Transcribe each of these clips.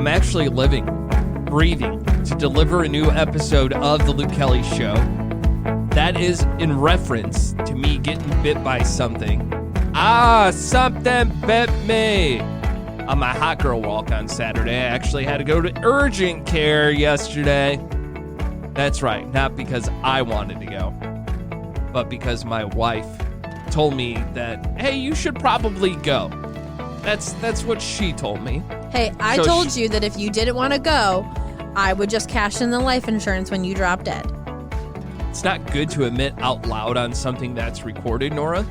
actually living, breathing to deliver a new episode of The Luke Kelly Show. That is in reference to me getting bit by something. Something bit me. On my hot girl walk on Saturday, I actually had to go to urgent care yesterday. That's right, not because I wanted to go, but because my wife told me that, hey, you should probably go. That's what she told me. Hey, I told you that if you didn't want to go, I would just cash in the life insurance when you drop dead. It's not good to admit out loud on something that's recorded, Nora.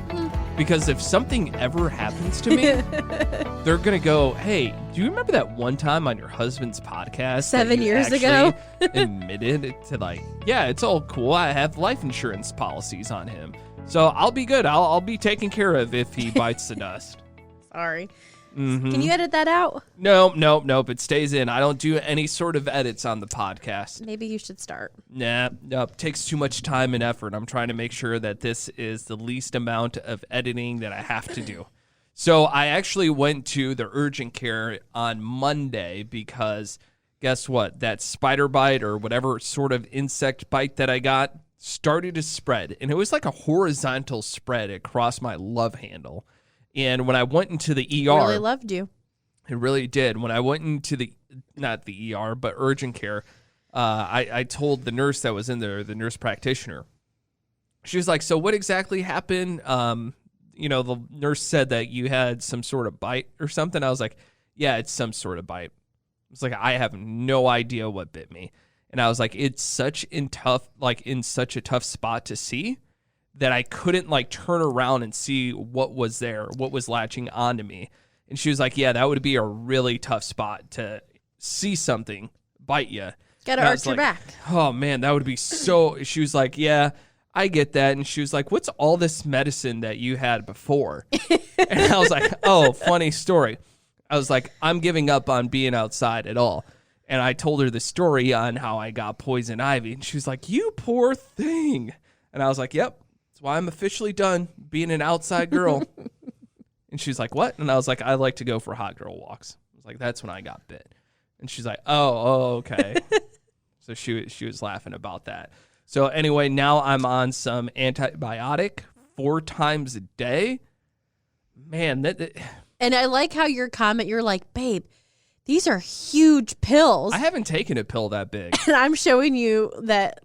Because if something ever happens to me, they're going to go, hey, do you remember that one time on your husband's podcast? 7 years ago? Admitted to yeah, it's all cool. I have life insurance policies on him. So I'll be good. I'll be taken care of if he bites the dust. Sorry. Mm-hmm. Can you edit that out? Nope. It stays in. I don't do any sort of edits on the podcast. Maybe you should start. Nope. Takes too much time and effort. I'm trying to make sure that this is the least amount of editing that I have to do. So I actually went to the urgent care on Monday because guess what? That spider bite or whatever sort of insect bite that I got started to spread. And it was like a horizontal spread across my love handle. And when I went into the ER... It really loved you. It really did. When I went into not the ER, but urgent care, I told the nurse that was in there, the nurse practitioner. She was like, so what exactly happened? The nurse said that you had some sort of bite or something. I was like, yeah, it's some sort of bite. It's like, I have no idea what bit me. And I was like, it's in such a tough spot to see that I couldn't turn around and see what was there, what was latching onto me. And she was like, yeah, that would be a really tough spot to see something bite you. Gotta arch your back. Oh man, that would be so, she was like, yeah, I get that. And she was like, what's all this medicine that you had before? And I was like, oh, funny story. I was like, I'm giving up on being outside at all. And I told her the story on how I got poison ivy. And she was like, you poor thing. And I was like, yep. That's why I'm officially done being an outside girl. And she's like, what? And I was like, I like to go for hot girl walks. I was like, that's when I got bit. And she's like, oh okay. So she was laughing about that. So anyway, now I'm on some antibiotic 4 times a day. Man, and I like how your comment, you're like, babe, these are huge pills. I haven't taken a pill that big. And I'm showing you that,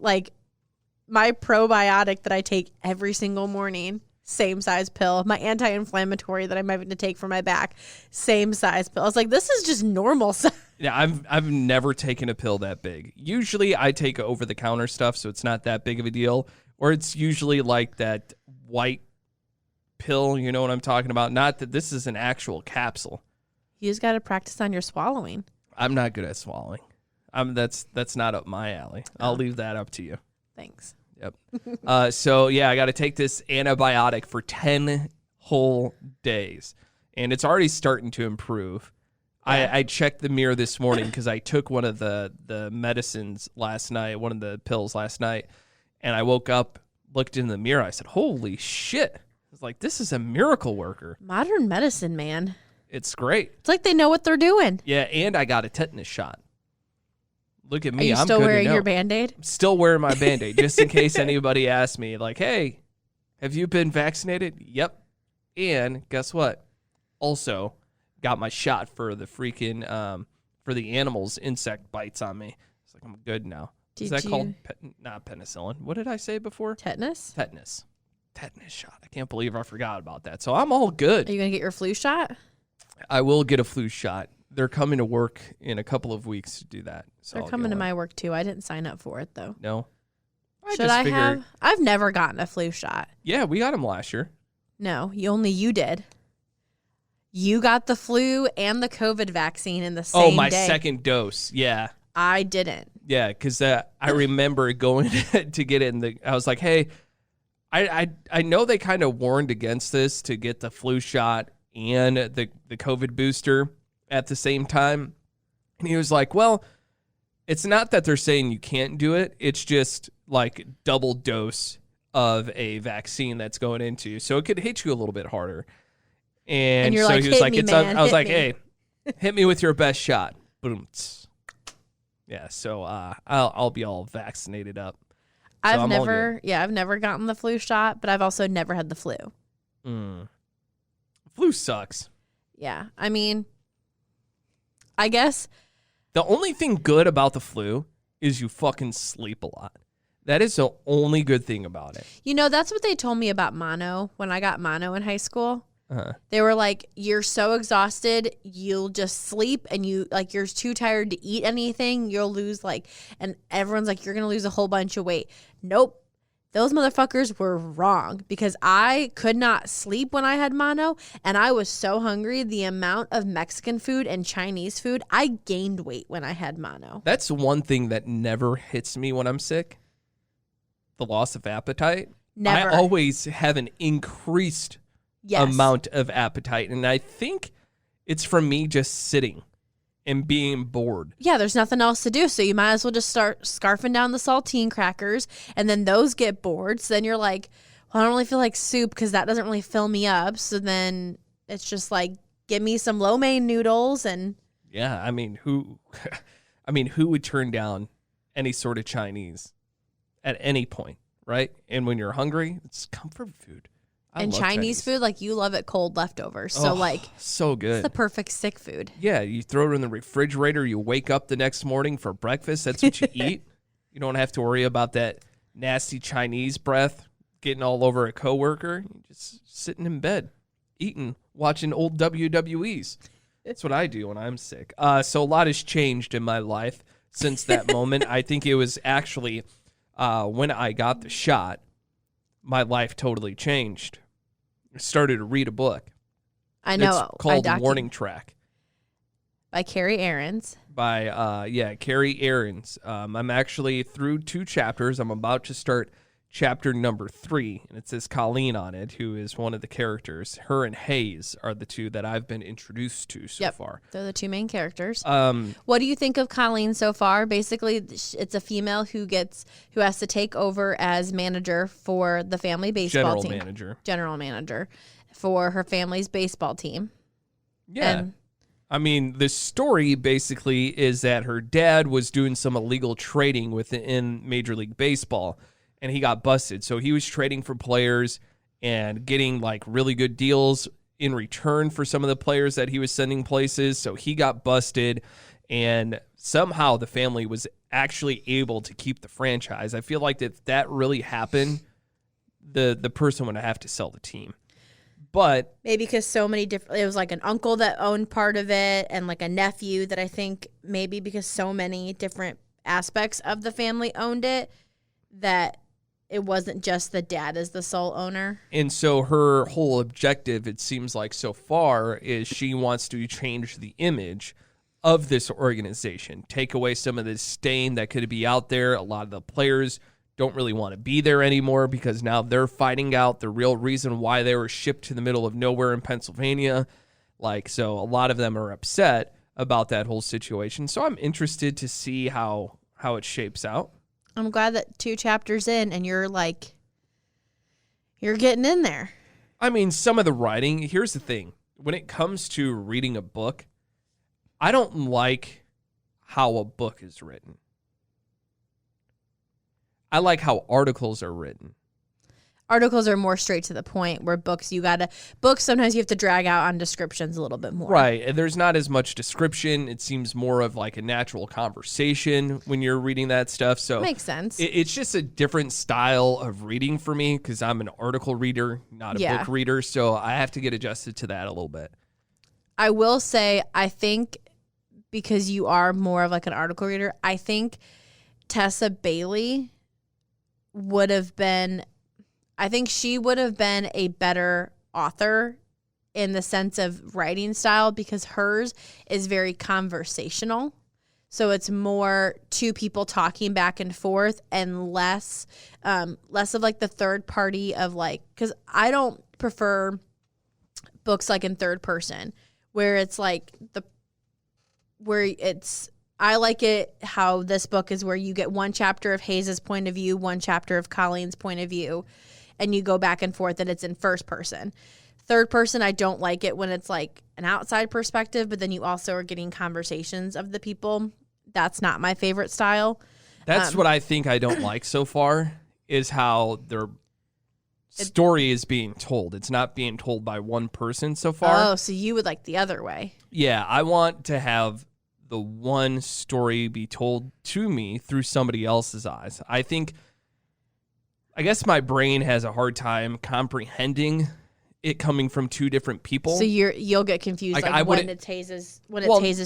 my probiotic that I take every single morning, same size pill. My anti-inflammatory that I'm having to take for my back, same size pill. I was like, this is just normal size. Yeah, I've never taken a pill that big. Usually I take over-the-counter stuff, so it's not that big of a deal. Or it's usually like that white pill, you know what I'm talking about? Not that this is an actual capsule. You just got to practice on your swallowing. I'm not good at swallowing. That's not up my alley. I'll leave that up to you. Thanks. Yep. So, yeah, I got to take this antibiotic for 10 whole days. And it's already starting to improve. Yeah. I checked the mirror this morning because I took one of the medicines last night, one of the pills last night. And I woke up, looked in the mirror. I said, holy shit. I was like, this is a miracle worker. Modern medicine, man. It's great. It's like they know what they're doing. Yeah, and I got a tetanus shot. Look at me. Are you still wearing your Band-Aid? I'm still wearing my Band-Aid, just in case anybody asks me, hey, have you been vaccinated? Yep. And guess what? Also got my shot for the freaking, for the animals' insect bites on me. It's like, I'm good now. Is that called? Not penicillin. What did I say before? Tetanus? Tetanus shot. I can't believe I forgot about that. So I'm all good. Are you going to get your flu shot? I will get a flu shot. They're coming to work in a couple of weeks to do that. So they're coming to my work, too. I didn't sign up for it, though. No? Should I have? I've never gotten a flu shot. Yeah, we got them last year. No, only you did. You got the flu and the COVID vaccine in the same day. Oh, my second dose. Yeah. I didn't. Yeah, because I remember going to get it, and I was like, hey, I know they kind of warned against this to get the flu shot and the COVID booster at the same time. And he was like, well, it's not that they're saying you can't do it. It's just like double dose of a vaccine that's going into you. So it could hit you a little bit harder. And you're so like, he was like, I was like, hey, hit me with your best shot. Boom. Yeah, so I'll be all vaccinated up. So I've I'm all good. I've never gotten the flu shot, but I've also never had the flu. Flu sucks. Yeah, I mean, I guess The only thing good about the flu is you fucking sleep a lot. That is the only good thing about it. that's what they told me about mono when I got mono in high school. Uh-huh. They were like, you're so exhausted, you'll just sleep, and you're too tired to eat anything, you'll lose and everyone's like, you're going to lose a whole bunch of weight. Nope. Those motherfuckers were wrong because I could not sleep when I had mono, and I was so hungry. The amount of Mexican food and Chinese food, I gained weight when I had mono. That's one thing that never hits me when I'm sick. The loss of appetite. Never. I always have an increased amount of appetite, and I think it's from me just sitting and being bored. Yeah, there's nothing else to do, so you might as well just start scarfing down the saltine crackers, and then those get bored, so then you're like, well, I don't really feel like soup because that doesn't really fill me up, so then it's just like, give me some lo mein noodles. And yeah, I mean, who would turn down any sort of Chinese at any point, right? And when you're hungry, it's comfort food. I love Chinese food, you love it cold leftovers. So so good. It's the perfect sick food. Yeah, you throw it in the refrigerator. You wake up the next morning for breakfast. That's what you eat. You don't have to worry about that nasty Chinese breath getting all over a coworker. You're just sitting in bed, eating, watching old WWEs. That's what I do when I'm sick. So a lot has changed in my life since that moment. I think it was actually when I got the shot, my life totally changed. I started to read a book. I know. It's called Warning Track. By Carrie Aarons. By Carrie Aarons. I'm actually through 2 chapters. I'm about to start chapter number 3, and it says Colleen on it, who is one of the characters. Her and Hayes are the 2 that I've been introduced to so far. They're the 2 main characters. What do you think of Colleen so far? Basically, it's a female who has to take over as manager for the family baseball team. General manager for her family's baseball team. Yeah. I mean, the story basically is that her dad was doing some illegal trading within Major League Baseball, and he got busted. So he was trading for players and getting really good deals in return for some of the players that he was sending places. So he got busted, and somehow the family was actually able to keep the franchise. I feel like if that really happened, the person would have to sell the team. But maybe because so many different, it was an uncle that owned part of it and a nephew that I think maybe because so many different aspects of the family owned it that it wasn't just the dad as the sole owner. And so her whole objective, it seems like so far, is she wants to change the image of this organization, take away some of this stain that could be out there. A lot of the players don't really want to be there anymore because now they're finding out the real reason why they were shipped to the middle of nowhere in Pennsylvania. So a lot of them are upset about that whole situation. So I'm interested to see how it shapes out. I'm glad that 2 chapters in and you're getting in there. I mean, some of the writing, here's the thing. When it comes to reading a book, I don't like how a book is written. I like how articles are written. Articles are more straight to the point, where books sometimes you have to drag out on descriptions a little bit more. Right. And there's not as much description. It seems more of a natural conversation when you're reading that stuff. So makes sense. It's just a different style of reading for me because I'm an article reader, not a book reader. So I have to get adjusted to that a little bit. I will say, I think because you are more of an article reader, I think Tessa Bailey would have been a better author in the sense of writing style because hers is very conversational. So it's more 2 people talking back and forth and less of the third party of because I don't prefer books in third person where it's I like it how this book is where you get 1 chapter of Hayes' point of view, 1 chapter of Colleen's point of view, and you go back and forth and it's in first person. Third person, I don't like it when it's like an outside perspective, but then you also are getting conversations of the people. That's not my favorite style. That's what I think I don't like so far, is how their story is being told. It's not being told by one person so far. Oh, so you would like the other way. Yeah, I want to have the one story be told to me through somebody else's eyes. I guess my brain has a hard time comprehending it coming from two different people. So you'll get confused like when it's Hayes'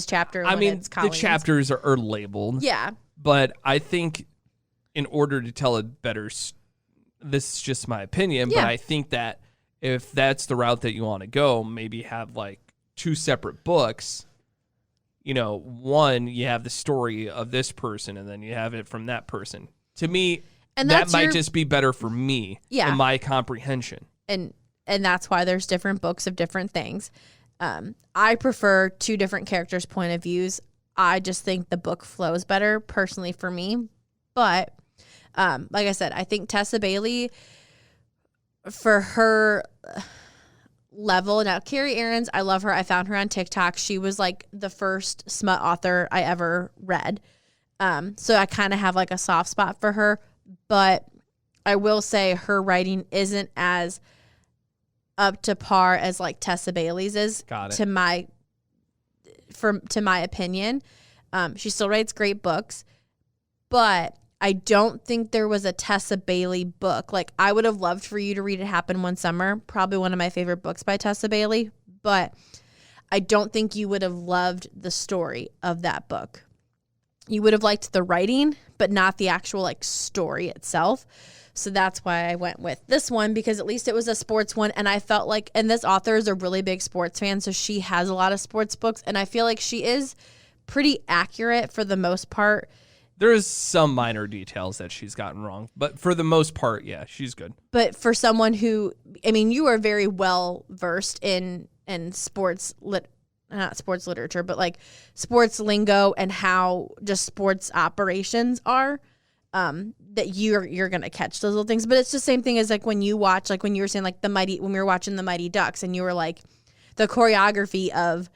chapter and when it's Colleen's. The chapters are labeled. Yeah. But I think in order to tell a better this is just my opinion, but I think that if that's the route that you want to go, maybe have like two separate books. You know, one, you have the story of this person, and then you have it from that person. To me, and that might just be better for me and my comprehension. And that's why there's different books of different things. I prefer two different characters' point of views. I just think the book flows better, personally, for me. But like I said, I think Tessa Bailey, for her level. Now, Carrie Aarons, I love her. I found her on TikTok. She was like the first smut author I ever read. So I kind of have like a soft spot for her. But I will say her writing isn't as up to par as like Tessa Bailey's is. Got it. To my opinion. She still writes great books, but I don't think there was a Tessa Bailey book. Like, I would have loved for you to read It Happened One Summer, probably one of my favorite books by Tessa Bailey, but I don't think you would have loved the story of that book. You would have liked the writing, but not the actual like story itself. So that's why I went with this one, because at least it was a sports one. And I felt like, and this author is a really big sports fan, so she has a lot of sports books. And I feel like she is pretty accurate for the most part. There's some minor details that she's gotten wrong, but for the most part, yeah, she's good. But for someone who, I mean, you are very well versed in sports not sports literature, but like sports lingo and how just sports operations are. That you're gonna catch those little things. But it's the same thing as like when you watch, like when you were saying like when we were watching the Mighty Ducks, and you were like the choreography of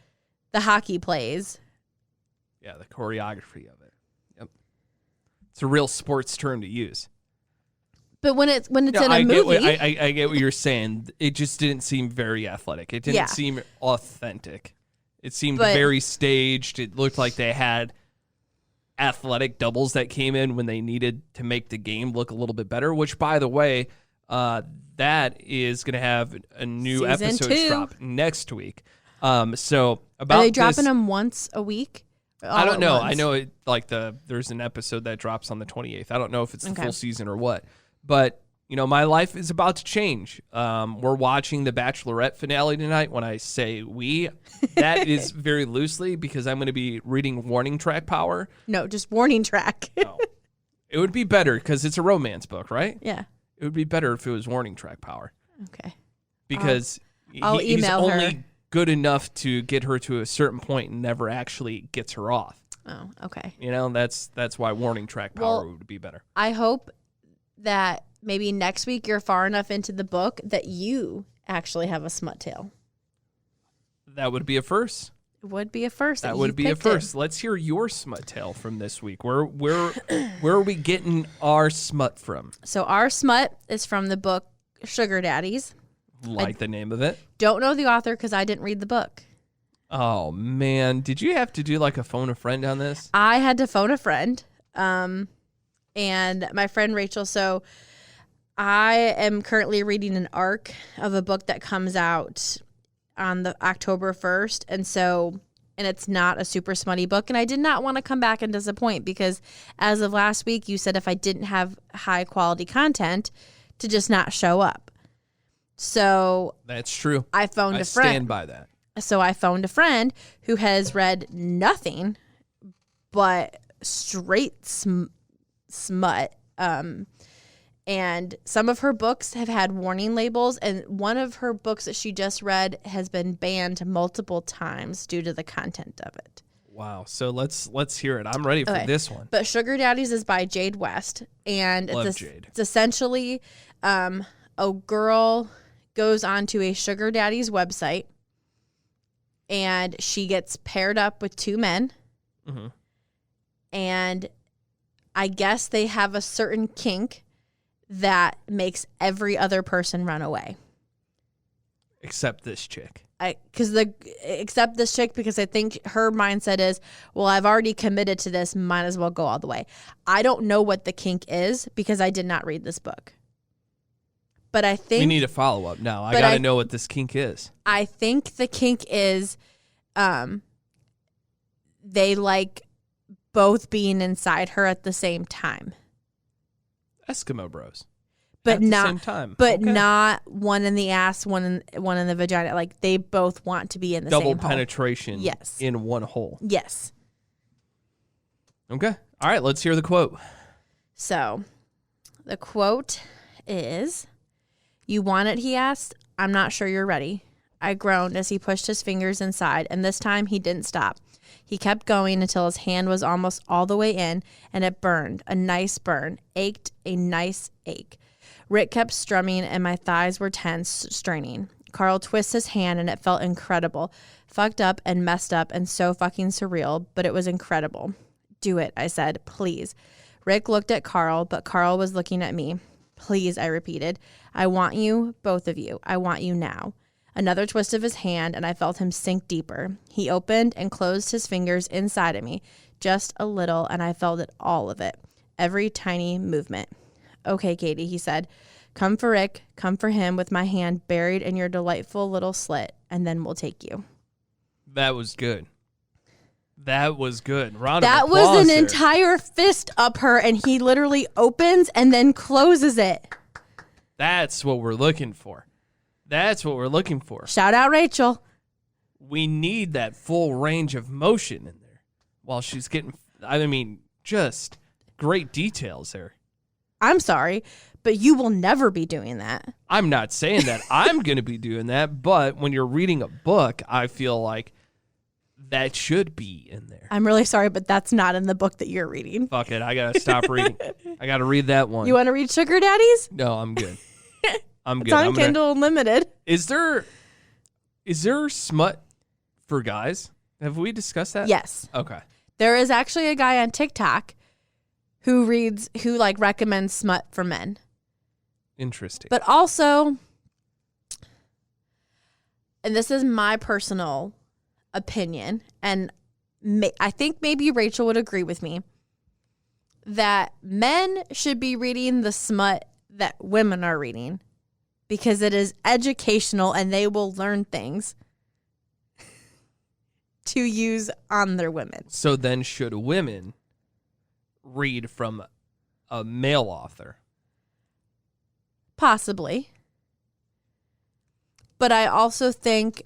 the hockey plays. Yeah, the choreography of it. Yep, it's a real sports term to use. But when it's in a movie, I get what you're saying. It just didn't seem very athletic. It didn't seem authentic. It seemed very staged. It looked like they had athletic doubles that came in when they needed to make the game look a little bit better, which, by the way, that is going to have a new episode drop next week. So about are they dropping them once a week? I don't know. I know there's an episode that drops on the 28th. I don't know if it's the full season or what, but you know, my life is about to change. We're watching the Bachelorette finale tonight. When I say we, that is very loosely because I'm going to be reading Warning Track Power. No, just Warning Track. No. It would be better because it's a romance book, right? Yeah. It would be better if it was Warning Track Power. Okay. Because I'll email he's her. only good enough to get her to a certain point and never actually gets her off. Oh, okay. You know, that's why Warning Track Power would be better. I hope that maybe next week you're far enough into the book that you actually have a smut tale. That would be a first. It would be a first. That would be a first. Let's hear your smut tale from this week. Where are we getting our smut from? So our smut is from the book Sugar Daddies. Like the name of it. Don't know the author because I didn't read the book. Oh, man. Did you have to do like a phone a friend on this? I had to phone a friend. And my friend Rachel, so I am currently reading an arc of a book that comes out on the October 1st. And it's not a super smutty book. And I did not want to come back and disappoint because as of last week, you said if I didn't have high quality content to just not show up. So that's true. I phoned a friend. I stand by that. So I phoned a friend who has read nothing but straight smut. And some of her books have had warning labels, and one of her books that she just read has been banned multiple times due to the content of it. Wow. So let's hear it. I'm ready for this one. But Sugar Daddies is by Jade West, and Love Jade. It's essentially a girl goes onto a sugar daddy's website, and she gets paired up with 2 men. Mm-hmm. And I guess they have a certain kink that makes every other person run away. Except this chick. Except this chick, because I think her mindset is, well, I've already committed to this, might as well go all the way. I don't know what the kink is because I did not read this book. But I think we need a follow up now. I got to know what this kink is. I think the kink is they like both being inside her at the same time. Eskimo bros. But at not the same time. But Okay. not one in the ass, one in the vagina. Like they both want to be in the Double same hole. penetration. Yes. In one hole. Yes. Okay. All right. Let's hear the quote. So, the quote is, "You want it?" he asked. "I'm not sure you're ready." I groaned as he pushed his fingers inside, and this time he didn't stop. He kept going until his hand was almost all the way in, and it burned, a nice burn, ached, a nice ache. Rick kept strumming, and my thighs were tense, straining. Carl twisted his hand, and it felt incredible. Fucked up and messed up and so fucking surreal, but it was incredible. "Do it," I said, "please." Rick looked at Carl, but Carl was looking at me. "Please," I repeated. "I want you, both of you. I want you now." Another twist of his hand, and I felt him sink deeper. He opened and closed his fingers inside of me, just a little, and I felt it, all of it, every tiny movement. "Okay, Katie," he said. "Come for Rick, come for him with my hand buried in your delightful little slit, and then we'll take you." That was good. That was good. Round of That applause was an there. entire fist up her, and he literally opens and then closes it. That's what we're looking for. That's what we're looking for. Shout out Rachel. We need that full range of motion in there while she's getting, I mean, just great details there. I'm sorry, but you will never be doing that. I'm not saying that I'm going to be doing that, but when you're reading a book, I feel like that should be in there. I'm really sorry, but that's not in the book that you're reading. Fuck it. I got to stop reading. I got to read that one. You want to read Sugar Daddies? No, I'm good. I'm good. It's on Kindle Unlimited. Is there smut for guys? Have we discussed that? Yes. Okay. There is actually a guy on TikTok who recommends smut for men. Interesting. But also, and this is my personal opinion, and I think maybe Rachel would agree with me, that men should be reading the smut that women are reading because it is educational and they will learn things to use on their women. So then should women read from a male author? Possibly. But I also think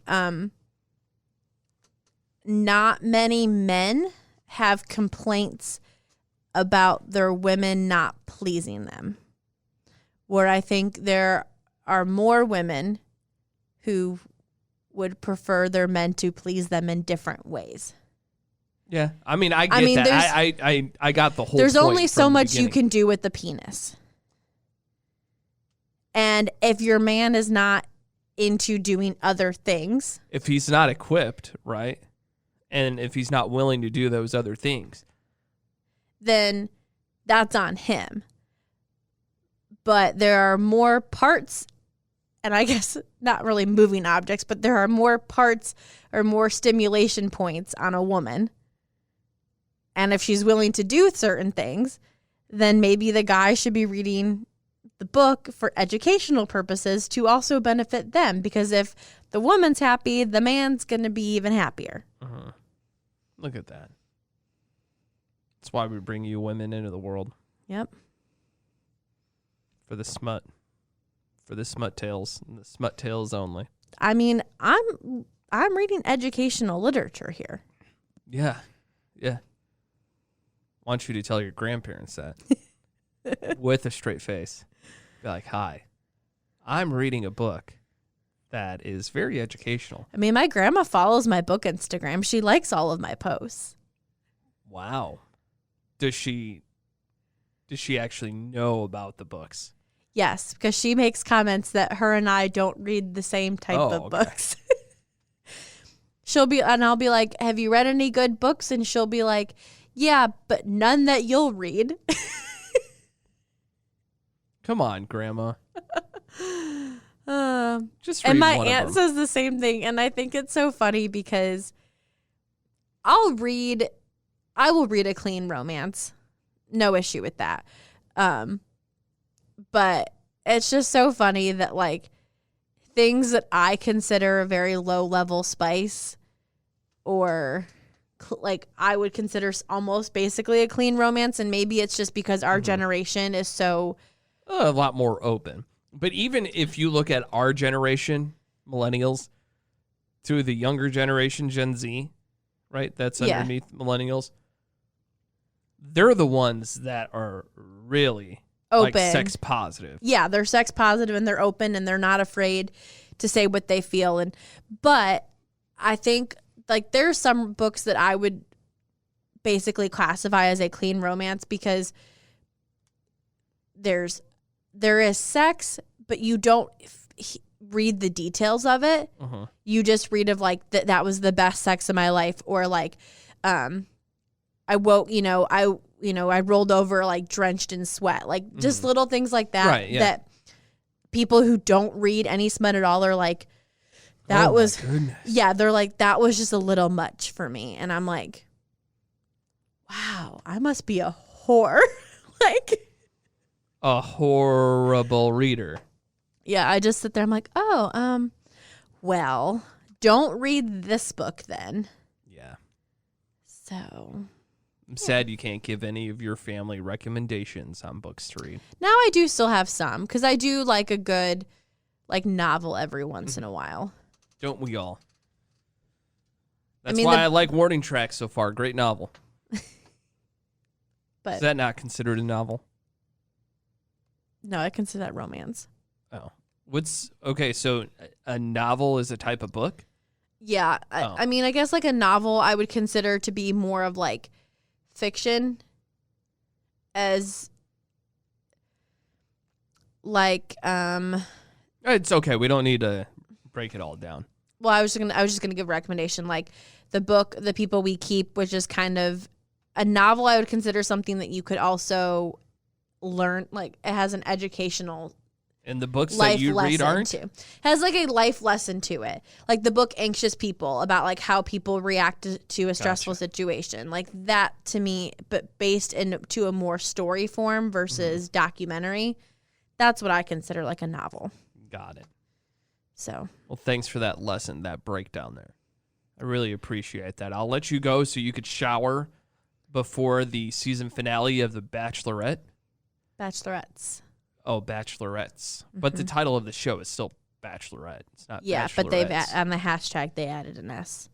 not many men have complaints about their women not pleasing them. Where I think there are more women who would prefer their men to please them in different ways. Yeah. I mean, I get that. I got the whole There's point only so from the much you beginning. can do with the penis. And if your man is not into doing other things, If he's not equipped, right? And if he's not willing to do those other things. then that's on him. But there are more parts, and I guess not really moving objects, but there are more parts or more stimulation points on a woman. And if she's willing to do certain things, then maybe the guy should be reading the book for educational purposes to also benefit them. Because if the woman's happy, the man's going to be even happier. Uh-huh. Look at that. That's why we bring you women into the world. Yep. For the smut. For the smut tales. And the smut tales only. I mean, I'm reading educational literature here. Yeah. Yeah. Want you to tell your grandparents that. With a straight face. Be like, hi. I'm reading a book that is very educational. I mean, my grandma follows my book Instagram. She likes all of my posts. Wow. Does she actually know about the books? Yes, because she makes comments that her and I don't read the same type of books. I'll be like, have you read any good books? And she'll be like, yeah, but none that you'll read. Come on, Grandma. Just read and my one aunt of them. says the same thing. And I think it's so funny because I will read a clean romance. No issue with that. But it's just so funny that like things that I consider a very low level spice or like I would consider almost basically a clean romance. And maybe it's just because our generation is so a lot more open. But even if you look at our generation, millennials, to the younger generation, Gen Z, right? That's underneath millennials. They're the ones that are really open. Like sex positive. Yeah, they're sex positive and they're open and they're not afraid to say what they feel. But I think like there's some books that I would basically classify as a clean romance because there is sex, but you don't read the details of it. You just read of like that was the best sex of my life, or like I woke, I rolled over like drenched in sweat, like just little things like that. Right, yeah. That people who don't read any smut at all are like, that was, yeah, they're like, that was just a little much for me. And I'm like, wow, I must be a whore. Like a horrible reader. Yeah, I just sit there. I'm like, oh, well, don't read this book then. Yeah. So I'm sad you can't give any of your family recommendations on books to read. Now I do still have some because I do like a good like novel every once in a while. Don't we all? That's why I like Warning Tracks so far. Great novel. But is that not considered a novel? No, I consider that romance. Oh. Okay, so a novel is a type of book? Yeah. I mean, I guess like a novel I would consider to be more of like fiction as like it's okay. We don't need to break it all down. Well, I was just gonna give a recommendation. Like the book The People We Keep, which is kind of a novel I would consider something that you could also learn, like it has an educational and the books that you read aren't has like a life lesson to it, like the book Anxious People, about like how people react to a stressful situation, like that to me, but based into a more story form versus documentary. That's what I consider like a novel. Got it. So well, thanks for that lesson, that breakdown there. I really appreciate that. I'll let you go so you could shower before the season finale of The Bachelorettes. Oh, Bachelorettes. But the title of the show is still Bachelorette. It's not but they've on the hashtag they added an S.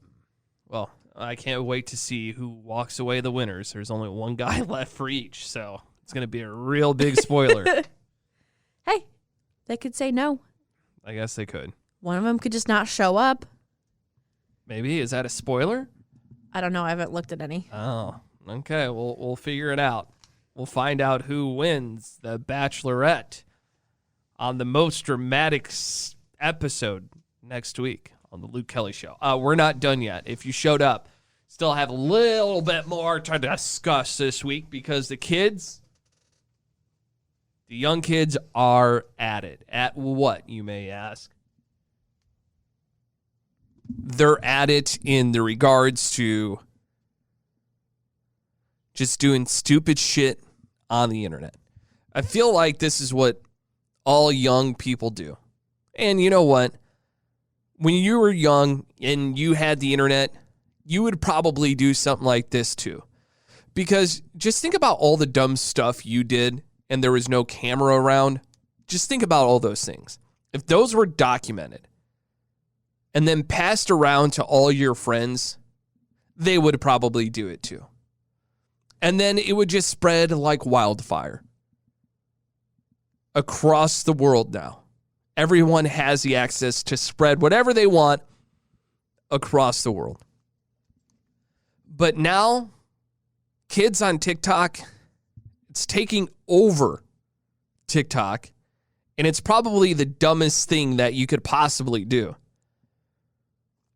Well, I can't wait to see who walks away the winners. There's only one guy left for each, so it's going to be a real big spoiler. Hey, they could say no. I guess they could. One of them could just not show up. Maybe. Is that a spoiler? I don't know. I haven't looked at any. Oh, okay. We'll figure it out. We'll find out who wins The Bachelorette on the most dramatic episode next week on the Luke Kelly Show. We're not done yet. If you showed up, still have a little bit more to discuss this week because the young kids are at it. At what, you may ask? They're at it in the regards to just doing stupid shit on the internet. I feel like this is what all young people do. And you know what? When you were young and you had the internet, you would probably do something like this too. Because just think about all the dumb stuff you did and there was no camera around. Just think about all those things. If those were documented and then passed around to all your friends, they would probably do it too. And then it would just spread like wildfire across the world now. Everyone has the access to spread whatever they want across the world. But now, kids on TikTok, it's taking over TikTok, And it's probably the dumbest thing that you could possibly do,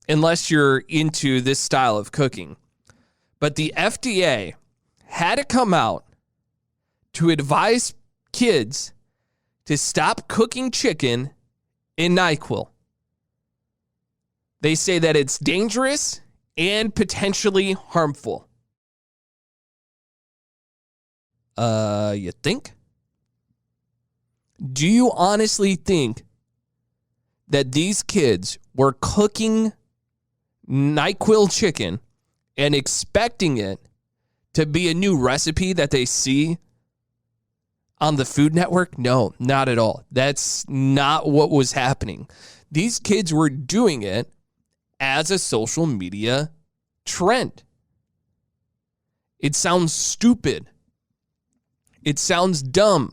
unless you're into this style of cooking. But the FDA had to come out to advise kids to stop cooking chicken in NyQuil. They say that it's dangerous and potentially harmful. You think? Do you honestly think that these kids were cooking NyQuil chicken and expecting it to be a new recipe that they see on the Food Network? No, not at all. That's not what was happening. These kids were doing it as a social media trend. It sounds stupid. It sounds dumb.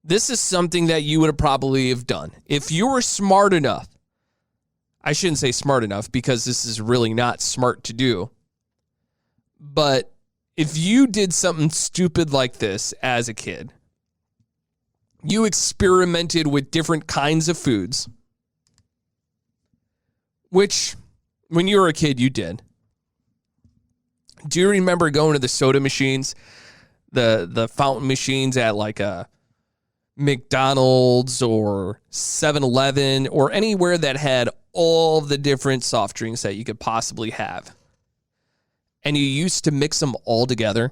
This is something that you would have probably have done. If you were smart enough, I shouldn't say smart enough because this is really not smart to do. But if you did something stupid like this as a kid, you experimented with different kinds of foods, which when you were a kid, you did. Do you remember going to the soda machines, the fountain machines at like a McDonald's or 7-Eleven or anywhere that had all the different soft drinks that you could possibly have? And you used to mix them all together?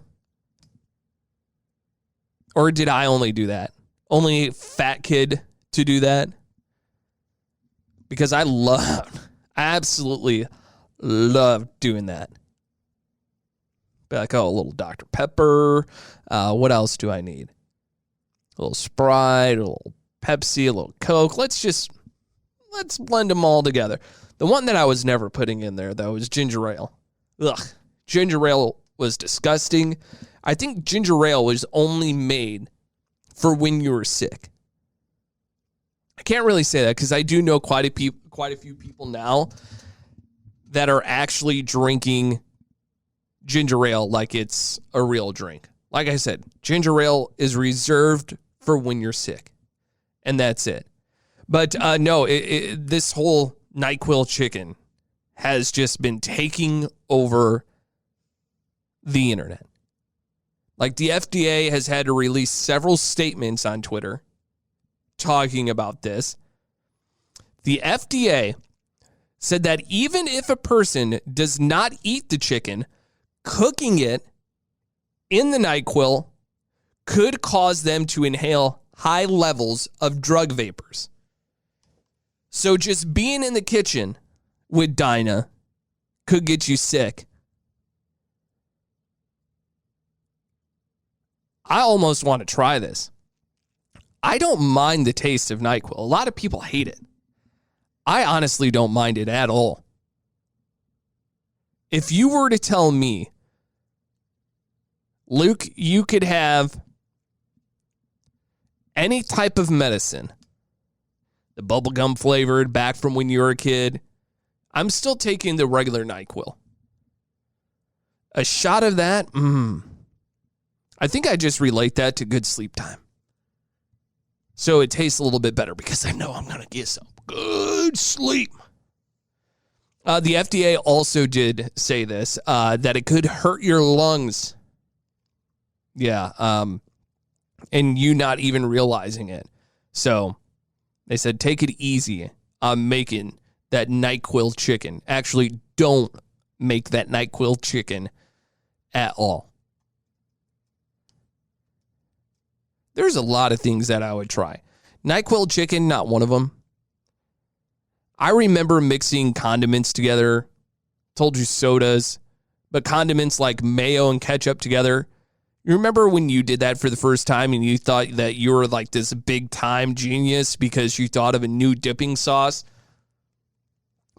Or did I only do that? Only fat kid to do that? Because I absolutely love doing that. Be like, oh, a little Dr. Pepper. What else do I need? A little Sprite, a little Pepsi, a little Coke. Let's blend them all together. The one that I was never putting in there, though, was ginger ale. Ugh. Ginger ale was disgusting. I think ginger ale was only made for when you were sick. I can't really say that because I do know quite a few people now that are actually drinking ginger ale like it's a real drink. Like I said, ginger ale is reserved for when you're sick, and that's it. But no, this whole NyQuil chicken has just been taking over the internet. Like the FDA has had to release several statements on Twitter talking about this. The FDA said that even if a person does not eat the chicken, cooking it in the NyQuil could cause them to inhale high levels of drug vapors. So just being in the kitchen with Dinah could get you sick. I almost want to try this. I don't mind the taste of NyQuil. A lot of people hate it. I honestly don't mind it at all. If you were to tell me, Luke, you could have any type of medicine, the bubblegum flavored back from when you were a kid, I'm still taking the regular NyQuil. A shot of that, I think I just relate that to good sleep time. So it tastes a little bit better because I know I'm going to get some good sleep. The FDA also did say this, that it could hurt your lungs. Yeah, and you not even realizing it. So they said, take it easy on making that NyQuil chicken. Actually, don't make that NyQuil chicken at all. There's a lot of things that I would try. NyQuil chicken, not one of them. I remember mixing condiments together. Told you sodas. But condiments like mayo and ketchup together. You remember when you did that for the first time and you thought that you were like this big time genius because you thought of a new dipping sauce?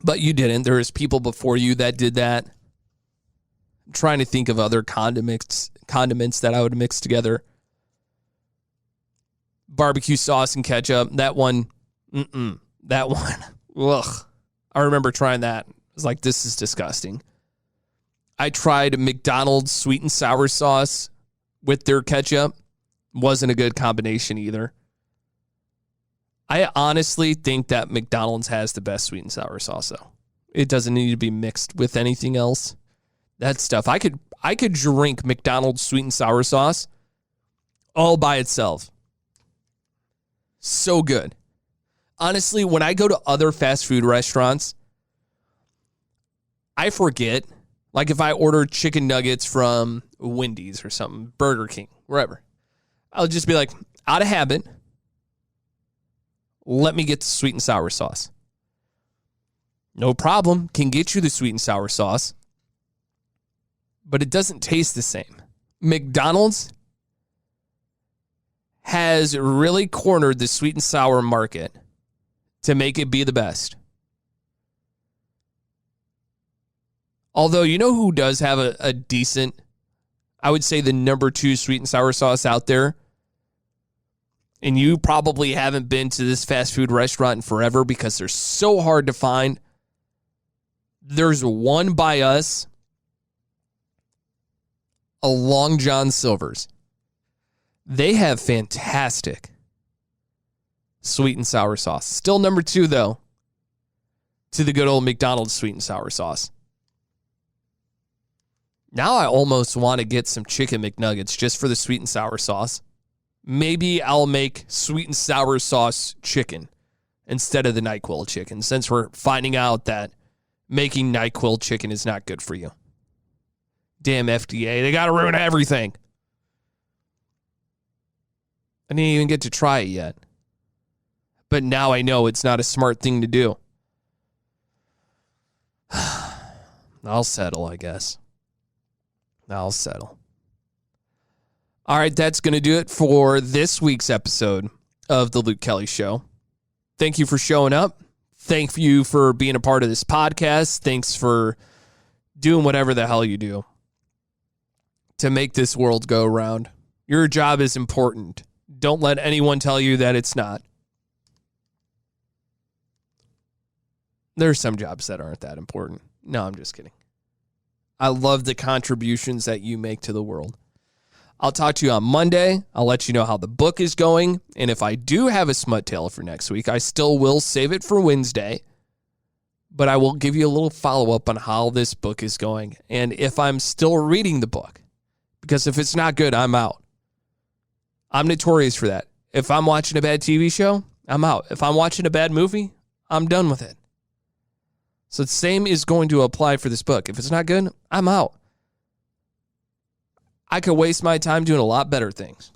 But you didn't. There was people before you that did that. I'm trying to think of other condiments that I would mix together. Barbecue sauce and ketchup. That one. That one. Ugh. I remember trying that. I was like, this is disgusting. I tried McDonald's sweet and sour sauce with their ketchup. Wasn't a good combination either. I honestly think that McDonald's has the best sweet and sour sauce, though. It doesn't need to be mixed with anything else. That stuff, I could drink McDonald's sweet and sour sauce all by itself. So good. Honestly, when I go to other fast food restaurants, I forget. Like if I order chicken nuggets from Wendy's or something, Burger King, wherever, I'll just be like, out of habit, let me get the sweet and sour sauce. No problem. Can get you the sweet and sour sauce. But it doesn't taste the same. McDonald's has really cornered the sweet and sour market to make it be the best. Although, you know who does have a decent, I would say the number 2 sweet and sour sauce out there? And you probably haven't been to this fast food restaurant in forever because they're so hard to find. There's one by us, a Long John Silver's. They have fantastic sweet and sour sauce. Still number 2, though, to the good old McDonald's sweet and sour sauce. Now I almost want to get some chicken McNuggets just for the sweet and sour sauce. Maybe I'll make sweet and sour sauce chicken instead of the Nyquil chicken, since we're finding out that making Nyquil chicken is not good for you. Damn FDA, they got to ruin everything. I didn't even get to try it yet. But now I know it's not a smart thing to do. I'll settle, I guess. I'll settle. All right, that's going to do it for this week's episode of The Luke Kelly Show. Thank you for showing up. Thank you for being a part of this podcast. Thanks for doing whatever the hell you do to make this world go around. Your job is important. Don't let anyone tell you that it's not. There are some jobs that aren't that important. No, I'm just kidding. I love the contributions that you make to the world. I'll talk to you on Monday. I'll let you know how the book is going. And if I do have a smut tale for next week, I still will save it for Wednesday. But I will give you a little follow-up on how this book is going and if I'm still reading the book. Because if it's not good, I'm out. I'm notorious for that. If I'm watching a bad TV show, I'm out. If I'm watching a bad movie, I'm done with it. So the same is going to apply for this book. If it's not good, I'm out. I could waste my time doing a lot better things.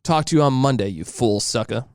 Talk to you on Monday, you fool sucker.